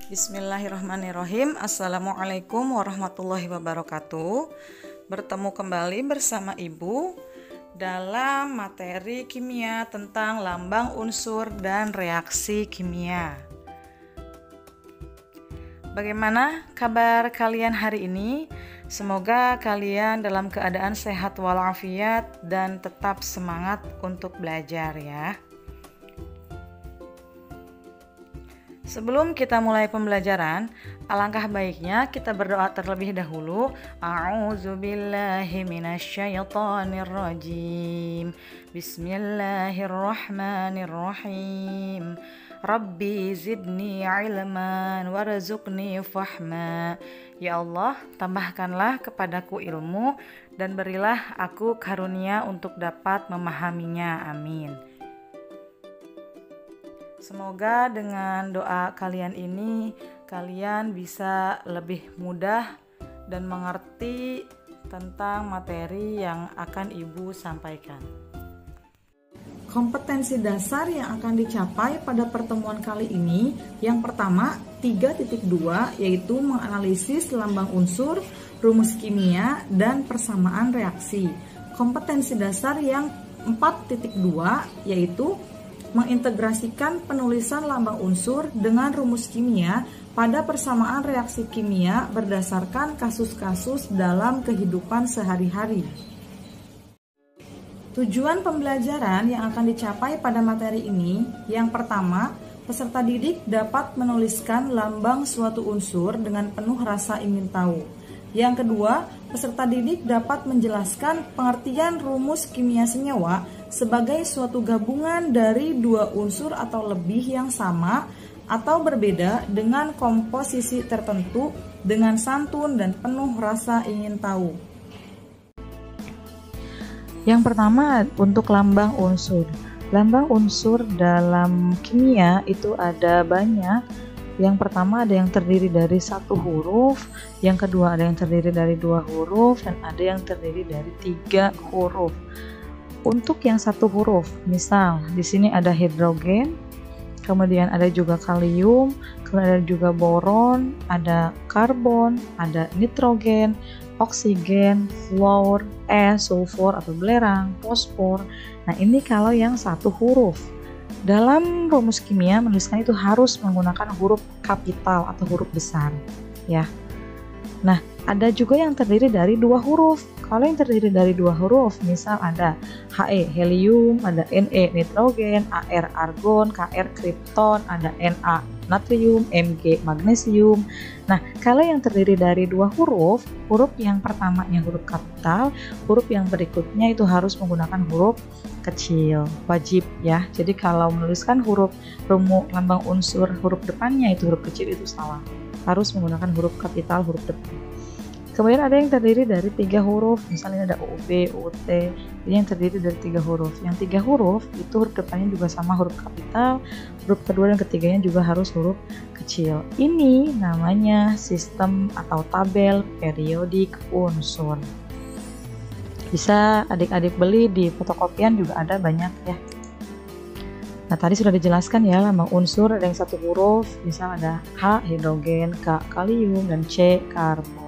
Bismillahirrahmanirrahim. Assalamualaikum warahmatullahi wabarakatuh. Bertemu kembali bersama Ibu dalam materi kimia tentang lambang unsur dan reaksi kimia. Bagaimana kabar kalian hari ini? Semoga kalian dalam keadaan sehat walafiat dan tetap semangat untuk belajar ya. Sebelum kita mulai pembelajaran, alangkah baiknya kita berdoa terlebih dahulu. A'udzubillahi minasyaitonirrajim. Bismillahirrahmanirrahim. Rabbi zidni ilman warzuqni fahma. Ya Allah, tambahkanlah kepadaku ilmu dan berilah aku karunia untuk dapat memahaminya. Amin. Semoga dengan doa kalian ini, kalian bisa lebih mudah dan mengerti tentang materi yang akan Ibu sampaikan. Kompetensi dasar yang akan dicapai pada pertemuan kali ini, yang pertama 3.2, yaitu menganalisis lambang unsur, rumus kimia, dan persamaan reaksi. Kompetensi dasar yang 4.2, yaitu mengintegrasikan penulisan lambang unsur dengan rumus kimia pada persamaan reaksi kimia berdasarkan kasus-kasus dalam kehidupan sehari-hari. Tujuan pembelajaran yang akan dicapai pada materi ini, yang pertama, peserta didik dapat menuliskan lambang suatu unsur dengan penuh rasa ingin tahu. Yang kedua, peserta didik dapat menjelaskan pengertian rumus kimia senyawa sebagai suatu gabungan dari dua unsur atau lebih yang sama atau berbeda dengan komposisi tertentu dengan santun dan penuh rasa ingin tahu. Yang pertama, untuk lambang unsur. Lambang unsur dalam kimia itu ada banyak. Yang pertama ada yang terdiri dari satu huruf, yang kedua ada yang terdiri dari dua huruf, dan ada yang terdiri dari 3 huruf. Untuk yang satu huruf, misal di sini ada hidrogen, kemudian ada juga kalium, kemudian ada juga boron, ada karbon, ada nitrogen, oksigen, fluor, sulfur atau belerang, fosfor. Nah, ini kalau yang satu huruf. Dalam rumus kimia menuliskan itu harus menggunakan huruf kapital atau huruf besar ya. Nah, ada juga yang terdiri dari 2 huruf. Kalau yang terdiri dari 2 huruf, misal ada He helium, ada Ne nitrogen, Ar argon, Kr kripton, ada Na natrium, Mg magnesium. Nah, kalau yang terdiri dari 2 huruf, huruf yang pertamanya huruf kapital, huruf yang berikutnya itu harus menggunakan huruf kecil, wajib ya. Jadi kalau menuliskan huruf rumus lambang unsur huruf depannya itu huruf kecil itu salah. Harus menggunakan huruf kapital huruf depan. Kemudian ada yang terdiri dari 3 huruf, misalnya ada UB, UT, ini yang terdiri dari 3 huruf. Yang 3 huruf itu huruf depannya juga sama huruf kapital, huruf kedua dan ketiganya juga harus huruf kecil. Ini namanya sistem atau tabel periodik unsur. Bisa adik-adik beli di fotokopian juga ada banyak ya. Nah, tadi sudah dijelaskan ya lambang unsur ada yang satu huruf, misal ada H hidrogen, K kalium, dan C karbon.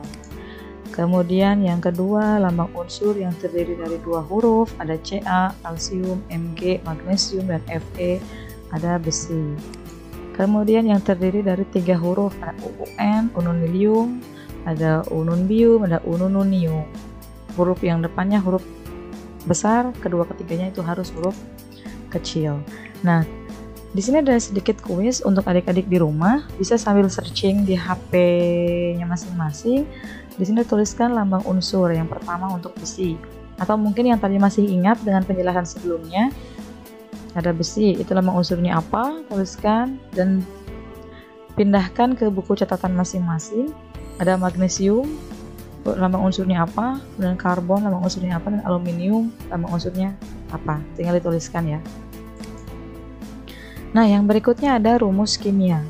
Kemudian yang kedua lambang unsur yang terdiri dari 2 huruf, ada Ca kalsium, Mg magnesium, dan Fe ada besi. Kemudian yang terdiri dari 3 huruf, ada Un, ununilium, ada ununbium, ada unununium. Huruf yang depannya huruf besar, kedua ketiganya itu harus huruf kecil. Nah, di sini ada sedikit kuis untuk adik-adik di rumah, bisa sambil searching di HP-nya masing-masing. Di sini tuliskan lambang unsur yang pertama untuk besi, atau mungkin yang tadi masih ingat dengan penjelasan sebelumnya, ada besi, itu lambang unsurnya apa, tuliskan dan pindahkan ke buku catatan masing-masing. Ada magnesium, lambang unsurnya apa, dan karbon lambang unsurnya apa, dan aluminium lambang unsurnya apa, tinggal dituliskan ya. Nah, yang berikutnya ada rumus kimia.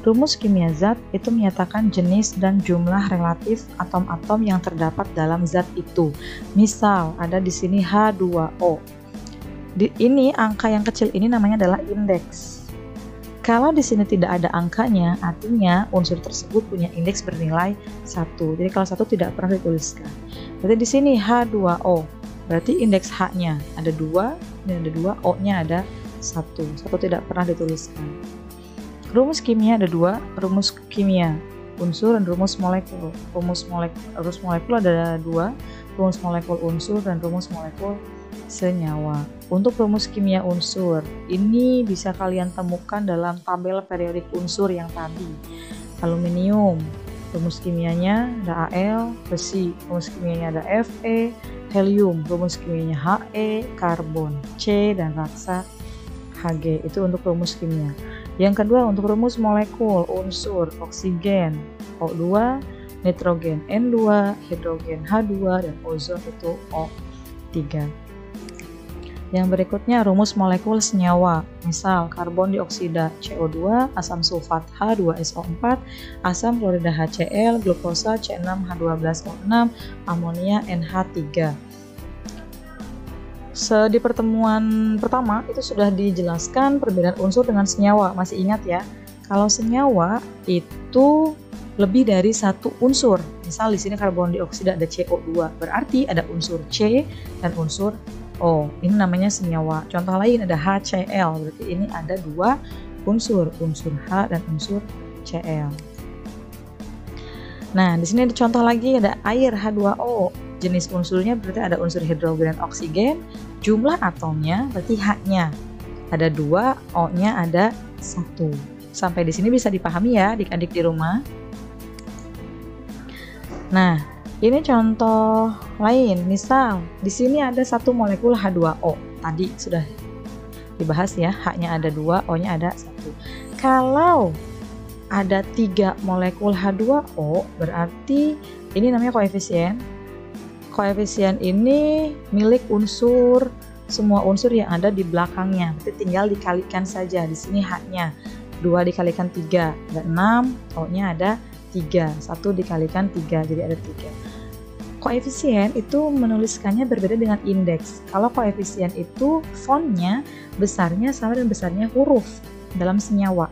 Rumus kimia zat itu menyatakan jenis dan jumlah relatif atom-atom yang terdapat dalam zat itu. Misal ada di sini H2O. Ini angka yang kecil ini namanya adalah indeks. Kalau di sini tidak ada angkanya, artinya unsur tersebut punya indeks bernilai 1. Jadi kalau 1 tidak pernah dituliskan. Berarti di sini H2O. Berarti indeks H-nya ada 2, ini ada 2, O-nya ada 1. 1 tidak pernah dituliskan. Rumus kimia ada 2, rumus kimia unsur dan rumus molekul. Rumus molekul ada 2, rumus molekul unsur dan rumus molekul senyawa. Untuk rumus kimia unsur, ini bisa kalian temukan dalam tabel periodik unsur yang tadi. Aluminium, rumus kimianya ada Al, besi, rumus kimianya ada Fe, helium, rumus kimianya He, karbon, C, dan raksa Hg. Itu untuk rumus kimia. Yang kedua untuk rumus molekul unsur, oksigen O2, nitrogen N2, hidrogen H2, dan ozon itu O3. Yang berikutnya rumus molekul senyawa, misal karbon dioksida CO2, asam sulfat H2SO4, asam klorida HCl, glukosa C6H12O6, amonia NH3. Di pertemuan pertama itu sudah dijelaskan perbedaan unsur dengan senyawa, masih ingat ya? Kalau senyawa itu lebih dari satu unsur. Misal di sini karbon dioksida ada CO2, berarti ada unsur C dan unsur O. Ini namanya senyawa. Contoh lain ada HCl, berarti ini ada 2 unsur H dan unsur Cl. Nah, di sini ada contoh lagi, ada air H2O. Jenis unsurnya berarti ada unsur hidrogen dan oksigen. Jumlah atomnya berarti H-nya ada 2, O-nya ada 1. Sampai di sini bisa dipahami ya adik-adik di rumah. Nah, ini contoh lain. Misal di sini ada 1 molekul H2O. Tadi sudah dibahas ya, H-nya ada 2, O-nya ada 1. Kalau ada 3 molekul H2O, berarti ini namanya koefisien. Koefisien ini milik unsur, semua unsur yang ada di belakangnya. Berarti tinggal dikalikan saja. Di sini H-nya 2 dikalikan 3, ada 6, O-nya ada 3, 1 dikalikan 3, jadi ada 3. Koefisien itu menuliskannya berbeda dengan indeks. Kalau koefisien itu fontnya besarnya sama dengan besarnya huruf dalam senyawa.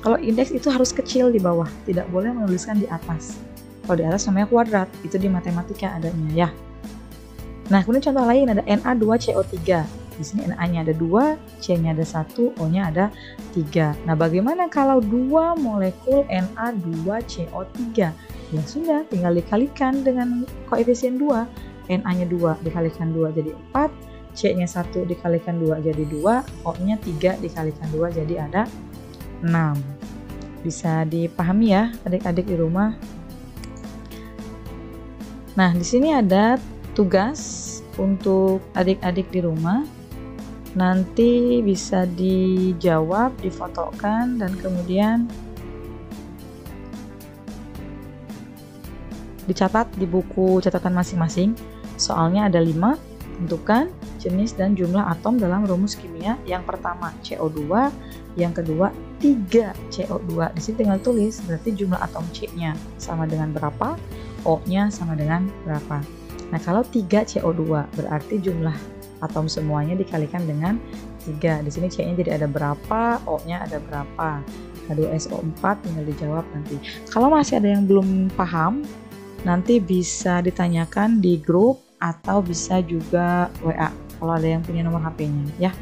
Kalau indeks itu harus kecil di bawah, tidak boleh menuliskan di atas. Kalau di atas namanya kuadrat, itu di matematika adanya ya. Nah, kemudian contoh lain ada Na2CO3. Di sini Na-nya ada 2, C-nya ada 1, O-nya ada 3. Nah, bagaimana kalau 2 molekul Na2CO3? Ya sudah, tinggal dikalikan dengan koefisien 2. Na-nya 2 dikalikan 2 jadi 4, C-nya 1 dikalikan 2 jadi 2, O-nya 3 dikalikan 2 jadi ada 6. Bisa dipahami ya adik-adik di rumah. Nah, di sini ada tugas untuk adik-adik di rumah. Nanti bisa dijawab, difotokan, dan kemudian dicatat di buku catatan masing-masing. Soalnya ada 5, tentukan jenis dan jumlah atom dalam rumus kimia. Yang pertama CO2, yang kedua 3 CO2. Di sini tinggal tulis, berarti jumlah atom C-nya sama dengan berapa, O-nya sama dengan berapa. Nah, kalau 3 CO2 berarti jumlah atom semuanya dikalikan dengan 3. Di sini C-nya jadi ada berapa, O-nya ada berapa. H2SO4 tinggal dijawab nanti. Kalau masih ada yang belum paham, nanti bisa ditanyakan di grup atau bisa juga WA kalau ada yang punya nomor HP-nya ya.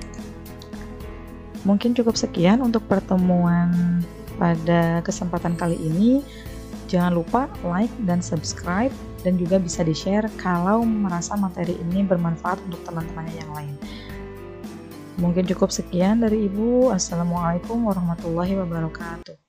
Mungkin cukup sekian untuk pertemuan pada kesempatan kali ini. Jangan lupa like dan subscribe, dan juga bisa di-share kalau merasa materi ini bermanfaat untuk teman-temannya yang lain. Mungkin cukup sekian dari Ibu. Assalamualaikum warahmatullahi wabarakatuh.